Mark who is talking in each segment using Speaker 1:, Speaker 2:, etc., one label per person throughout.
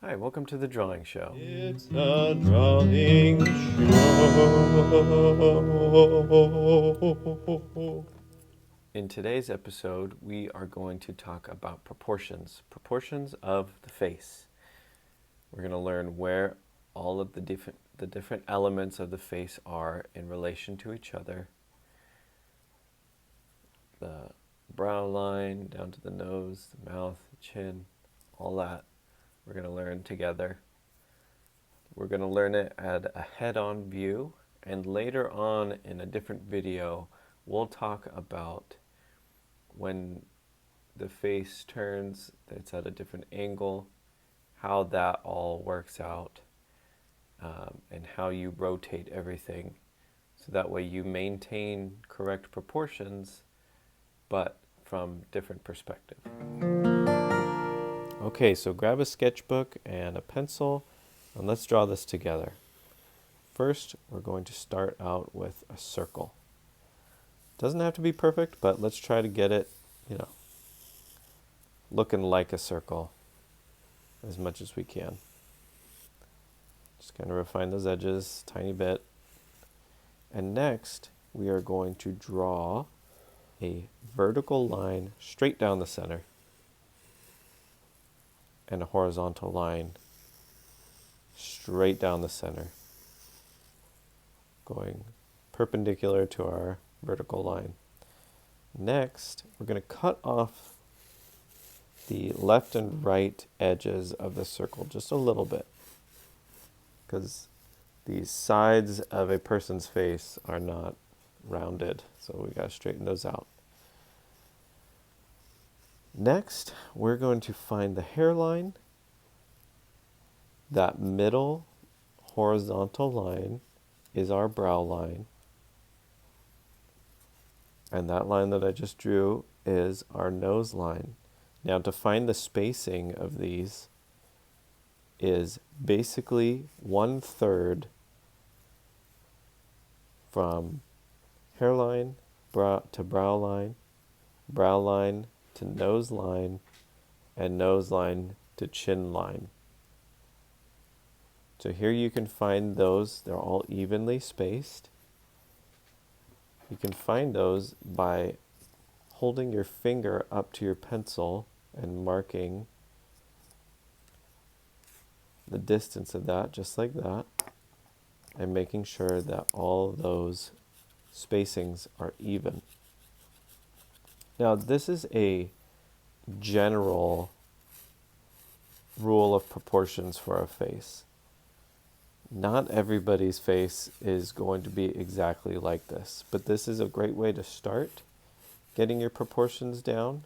Speaker 1: Hi, welcome to the drawing show.
Speaker 2: It's a drawing show.
Speaker 1: In today's episode, we are going to talk about proportions of the face. We're going to learn where all of the different elements of the face are in relation to each other. The brow line down to the nose, the mouth, the chin, all that we're going to learn together. We're going to learn it at a head-on view, and later on in a different video, we'll talk about when the face turns, it's at a different angle, how that all works out, and how you rotate everything. So that way you maintain correct proportions, but from different perspective. Okay, so grab a sketchbook and a pencil, and let's draw this together. First, we're going to start out with a circle. Doesn't have to be perfect, but let's try to get it, looking like a circle as much as we can. Just kind of refine those edges a tiny bit. And next, we are going to draw a vertical line straight down the center and a horizontal line straight down the center, going perpendicular to our vertical line. Next, we're going to cut off the left and right edges of the circle just a little bit, because the sides of a person's face are not rounded, so we got to straighten those out. Next, we're going to find the hairline. That middle horizontal line is our brow line, and that line that I just drew is our nose line. Now, to find the spacing of these is basically 1/3 from hairline to brow line to nose line, and nose line to chin line. So here you can find those, they're all evenly spaced. You can find those by holding your finger up to your pencil and marking the distance of that, just like that, and making sure that all those spacings are even. Now, this is a general rule of proportions for a face. Not everybody's face is going to be exactly like this, but this is a great way to start getting your proportions down.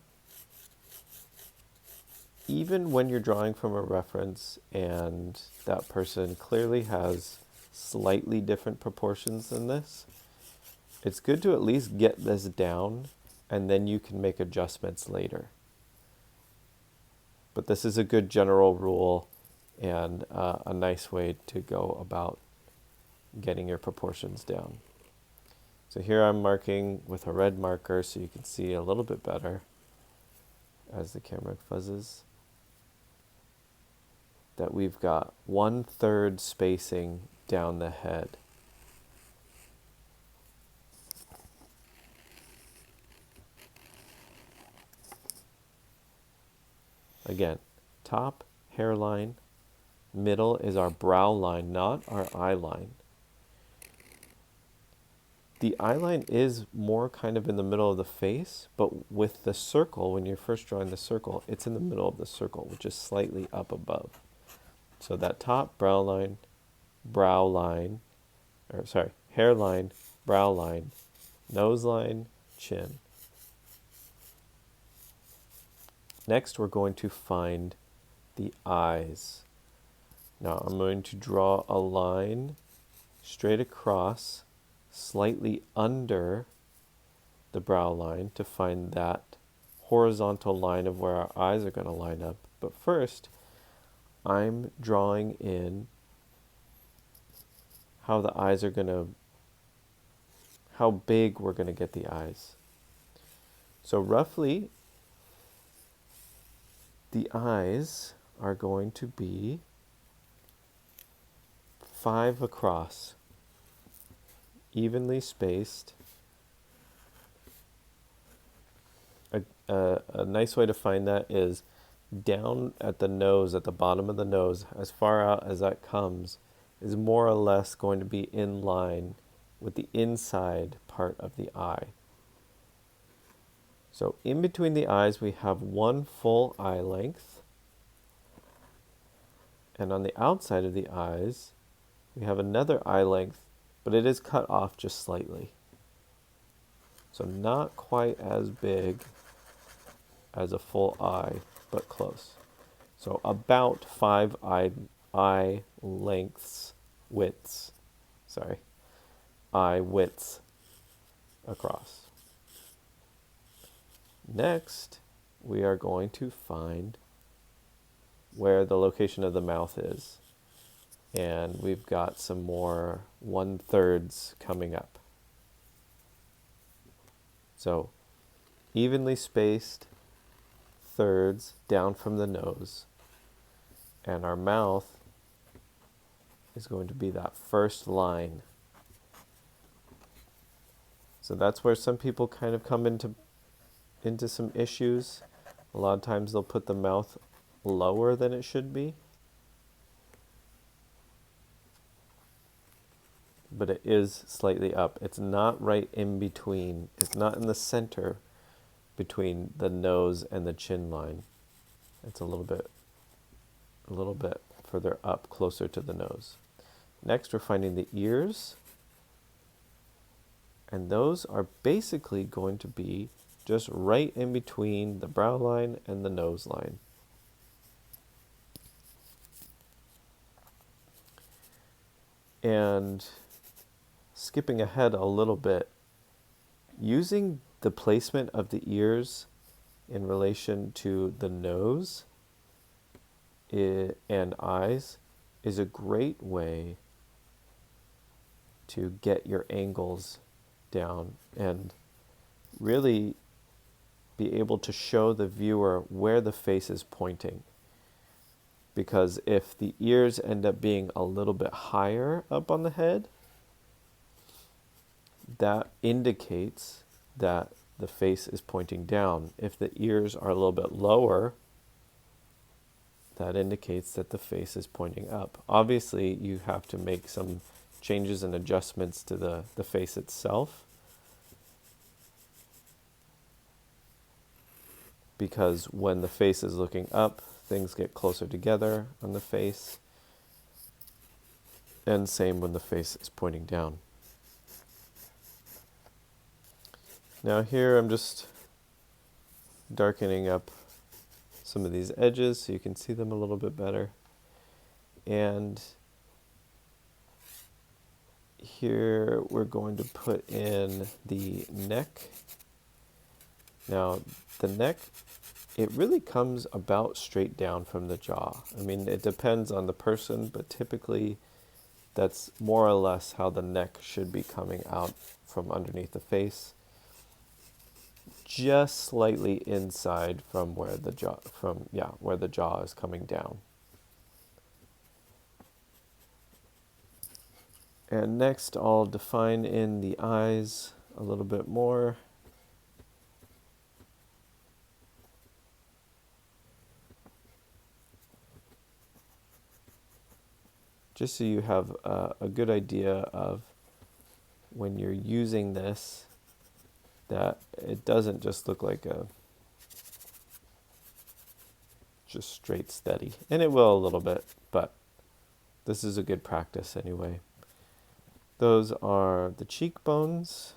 Speaker 1: Even when you're drawing from a reference and that person clearly has slightly different proportions than this, it's good to at least get this down, and then you can make adjustments later. But this is a good general rule and a nice way to go about getting your proportions down. So here I'm marking with a red marker so you can see a little bit better as the camera fuzzes, that we've got 1/3 spacing down the head. Again, top, hairline, middle is our brow line, not our eye line. The eye line is more kind of in the middle of the face, but with the circle, when you're first drawing the circle, it's in the middle of the circle, which is slightly up above. So that top brow line, hairline, brow line, nose line, chin. Next, we're going to find the eyes. Now, I'm going to draw a line straight across, slightly under the brow line to find that horizontal line of where our eyes are going to line up. But first, I'm drawing in how the eyes are going to, how big we're going to get the eyes. So roughly, the eyes are going to be 5 across, evenly spaced. A nice way to find that is down at the nose, at the bottom of the nose, as far out as that comes, is more or less going to be in line with the inside part of the eye. So in between the eyes, we have one full eye length. And on the outside of the eyes, we have another eye length, but it is cut off just slightly. So not quite as big as a full eye, but close. So about 5 eye lengths, eye widths across. Next, we are going to find where the location of the mouth is. And we've got some more 1/3 coming up. So evenly spaced thirds down from the nose. And our mouth is going to be that first line. So that's where some people kind of come into some issues. A lot of times they'll put the mouth lower than it should be. But it is slightly up. It's not right in between. It's not in the center between the nose and the chin line. It's a little bit further up, closer to the nose. Next, we're finding the ears. And those are basically going to be just right in between the brow line and the nose line. And skipping ahead a little bit, using the placement of the ears in relation to the nose and eyes is a great way to get your angles down and really be able to show the viewer where the face is pointing. Because if the ears end up being a little bit higher up on the head, that indicates that the face is pointing down. If the ears are a little bit lower, that indicates that the face is pointing up. Obviously, you have to make some changes and adjustments to the face itself, because when the face is looking up, things get closer together on the face, and same when the face is pointing down. Now here I'm just darkening up some of these edges so you can see them a little bit better. And here we're going to put in the neck. Now the neck, it really comes about straight down from the jaw. I mean, it depends on the person, but typically that's more or less how the neck should be coming out from underneath the face. Just slightly inside from where the jaw is coming down. And next I'll define in the eyes a little bit more. Just so you have a good idea of when you're using this, that it doesn't just look like a just straight steady. And it will a little bit, but this is a good practice anyway. Those are the cheekbones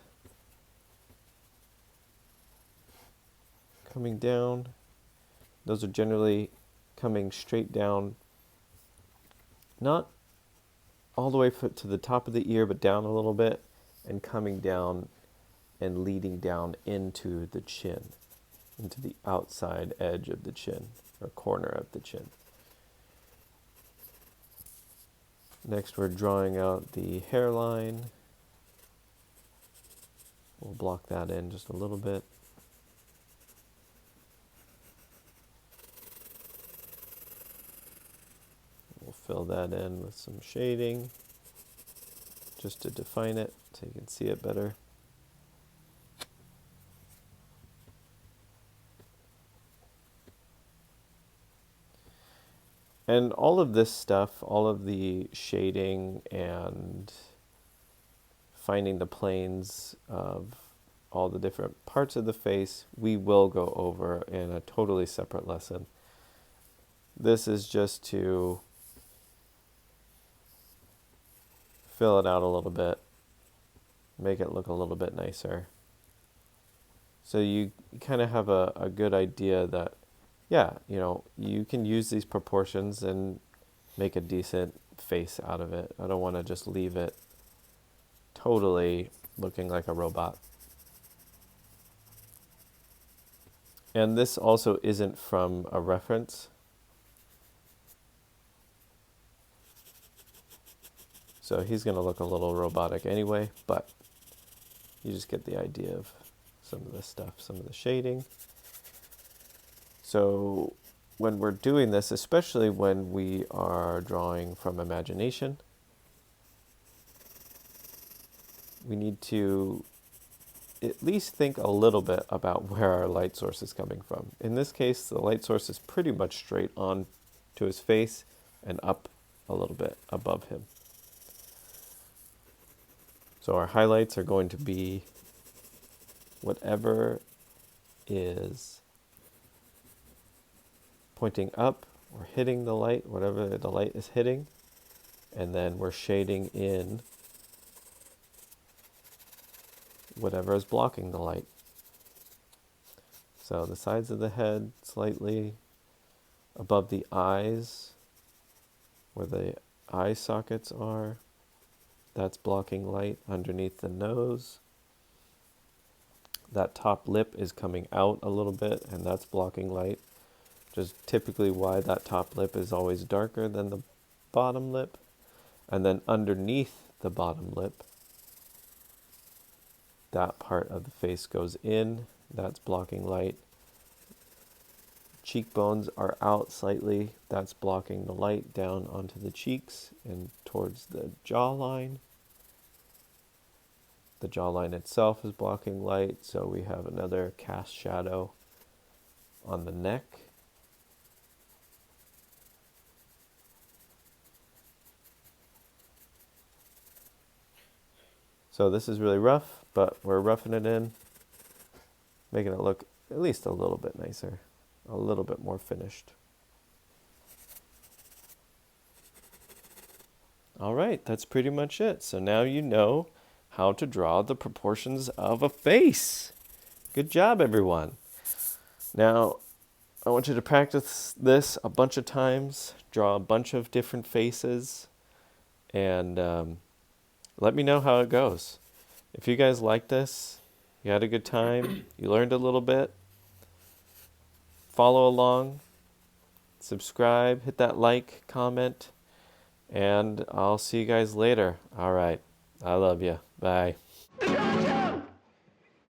Speaker 1: coming down. Those are generally coming straight down, not all the way to the top of the ear, but down a little bit, and coming down and leading down into the chin, into the outside edge of the chin, or corner of the chin. Next, we're drawing out the hairline. We'll block that in just a little bit. Fill that in with some shading just to define it so you can see it better. And all of this stuff, all of the shading and finding the planes of all the different parts of the face, we will go over in a totally separate lesson. This is just to fill it out a little bit, make it look a little bit nicer. So you kind of have a good idea that, yeah, you can use these proportions and make a decent face out of it. I don't want to just leave it totally looking like a robot. And this also isn't from a reference. So he's going to look a little robotic anyway, but you just get the idea of some of this stuff, some of the shading. So when we're doing this, especially when we are drawing from imagination, we need to at least think a little bit about where our light source is coming from. In this case, the light source is pretty much straight on to his face and up a little bit above him. So our highlights are going to be whatever is pointing up or hitting the light, whatever the light is hitting, and then we're shading in whatever is blocking the light. So the sides of the head slightly above the eyes, where the eye sockets are, that's blocking light. Underneath the nose, that top lip is coming out a little bit, and that's blocking light. Which is typically why that top lip is always darker than the bottom lip. And then underneath the bottom lip, that part of the face goes in, that's blocking light. Cheekbones are out slightly, that's blocking the light down onto the cheeks and towards the jawline. The jawline itself is blocking light, so we have another cast shadow on the neck. So this is really rough, but we're roughing it in, making it look at least a little bit nicer, a little bit more finished. All right, that's pretty much it. So now you know how to draw the proportions of a face. Good job, everyone. Now, I want you to practice this a bunch of times, draw a bunch of different faces, and let me know how it goes. If you guys like this, you had a good time, you learned a little bit, follow along, subscribe, hit that like, comment, and I'll see you guys later. All right. I love you. Bye.